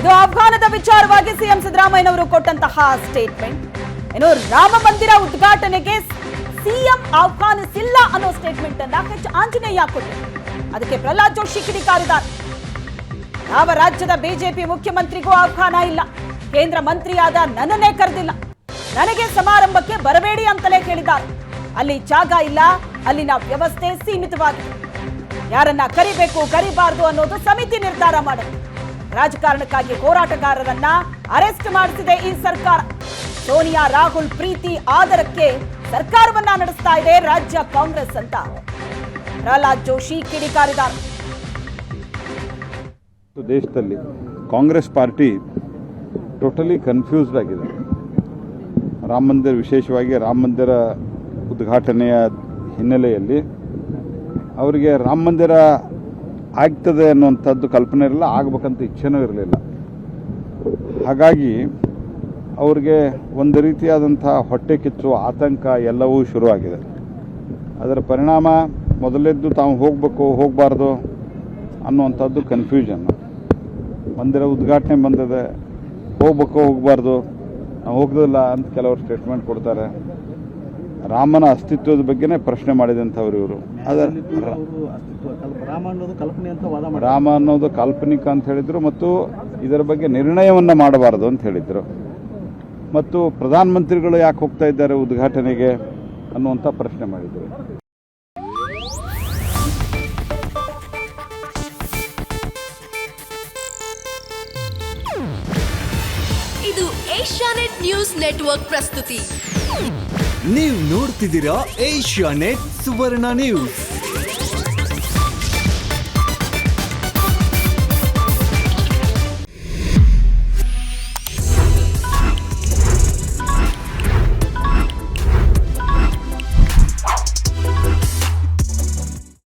ಇದು ಅಫ್ಘಾನದ ವಿಚಾರವಾಗಿ ಸಿಎಂ ಸಿದ್ದರಾಮಯ್ಯನವರು ಕೊಟ್ಟಂತಹ ಸ್ಟೇಟ್ಮೆಂಟ್. ಇನ್ನು ರಾಮ ಮಂದಿರ ಉದ್ಘಾಟನೆಗೆ ಸಿಎಂ ಆಹ್ವಾನಿಸಿಲ್ಲ ಅನ್ನೋ ಸ್ಟೇಟ್ಮೆಂಟ್ ಅನ್ನ ಎಚ್ ಆಂಜನೇಯ ಕೊಟ್ಟರು. ಅದಕ್ಕೆ ಪ್ರಹ್ಲಾದ್ ಜೋಶಿ ಕಿಡಿಕಾರಿದ್ದಾರೆ. ಯಾವ ರಾಜ್ಯದ ಬಿಜೆಪಿ ಮುಖ್ಯಮಂತ್ರಿಗೂ ಆಹ್ವಾನ ಇಲ್ಲ, ಕೇಂದ್ರ ಮಂತ್ರಿಯಾದ ನನ್ನನ್ನೇ ಕರೆದಿಲ್ಲ, ನನಗೆ ಸಮಾರಂಭಕ್ಕೆ ಬರಬೇಡಿ ಅಂತಲೇ ಹೇಳಿದ್ದಾರೆ. ಅಲ್ಲಿ ಜಾಗ ಇಲ್ಲ, ಅಲ್ಲಿನ ವ್ಯವಸ್ಥೆ ಸೀಮಿತವಾಗಿದೆ. ಯಾರನ್ನ ಕರಿಬೇಕು ಕರಿಬಾರದು ಅನ್ನೋದು ಸಮಿತಿ ನಿರ್ಧಾರ ಮಾಡುತ್ತೆ. ರಾಜಕಾರಣಕ್ಕಾಗಿ ಹೋರಾಟಗಾರರನ್ನ ಅರೆಸ್ಟ್ ಮಾಡಿಸಿದೆ ಈ ಸರ್ಕಾರ. ಸೋನಿಯಾ ರಾಹುಲ್ ಪ್ರೀತಿ ಆಧಾರಕ್ಕೆ ಸರ್ಕಾರವನ್ನ ನಡೆಸ್ತಾ ಇದೆ ರಾಜ್ಯ ಕಾಂಗ್ರೆಸ್ ಅಂತ ಪ್ರಹ್ಲಾದ್ ಜೋಶಿ ಕಿಡಿಕಾರಿದ್ದಾರೆ. ದೇಶದಲ್ಲಿ ಕಾಂಗ್ರೆಸ್ ಪಾರ್ಟಿ ಟೋಟಲಿ ಕನ್ಫ್ಯೂಸ್ಡ್ ಆಗಿದೆ. ರಾಮ ಮಂದಿರ, ವಿಶೇಷವಾಗಿ ರಾಮ ಮಂದಿರ ಉದ್ಘಾಟನೆಯ ಹಿನ್ನೆಲೆಯಲ್ಲಿ ಅವರಿಗೆ ರಾಮ ಮಂದಿರ ಆಗ್ತದೆ ಅನ್ನುವಂಥದ್ದು ಕಲ್ಪನೆ ಇರಲಿಲ್ಲ, ಆಗಬೇಕಂತ ಇಚ್ಛೆನೂ ಇರಲಿಲ್ಲ. ಹಾಗಾಗಿ ಅವ್ರಿಗೆ ಒಂದು ರೀತಿಯಾದಂಥ ಹೊಟ್ಟೆ ಕಿಚ್ಚು, ಆತಂಕ ಎಲ್ಲವೂ ಶುರುವಾಗಿದೆ. ಅದರ ಪರಿಣಾಮ ಮೊದಲೆದ್ದು ತಾವು ಹೋಗಬೇಕು ಹೋಗಬಾರ್ದು ಅನ್ನುವಂಥದ್ದು ಕನ್ಫ್ಯೂಷನ್. ಮಂದಿರ ಉದ್ಘಾಟನೆ ಬಂದಿದೆ, ಹೋಗ್ಬೇಕು ಹೋಗಬಾರ್ದು, ನಾವು ಹೋಗೋದಿಲ್ಲ ಅಂತ ಕೆಲವರು ಸ್ಟೇಟ್ಮೆಂಟ್ ಕೊಡ್ತಾರೆ. ರಾಮನ ಅಸ್ತಿತ್ವದ ಬಗ್ಗೆನೇ ಪ್ರಶ್ನೆ ಮಾಡಿದಂಥವ್ರು ಇವರು. ರಾಮ ಅನ್ನೋದು ಕಾಲ್ಪನಿಕ ಅಂತ ಹೇಳಿದರು ಮತ್ತು ಇದರ ಬಗ್ಗೆ ನಿರ್ಣಯವನ್ನು ಮಾಡಬಾರದು ಅಂತ ಹೇಳಿದರು. ಮತ್ತು ಪ್ರಧಾನಮಂತ್ರಿಗಳು ಯಾಕೆ ಹೋಗ್ತಾ ಇದ್ದಾರೆ ಉದ್ಘಾಟನೆಗೆ ಅನ್ನುವಂಥ ಪ್ರಶ್ನೆ ಮಾಡಿದರು. ಇದು ಏಷ್ಯಾನೆಟ್ ನ್ಯೂಸ್ ನೆಟ್ವರ್ಕ್ ಪ್ರಸ್ತುತಿ. ನೀವು ನೋಡ್ತಿದ್ದೀರಾ ಏಷ್ಯಾನೆಟ್ ಸುವರ್ಣ ನ್ಯೂಸ್.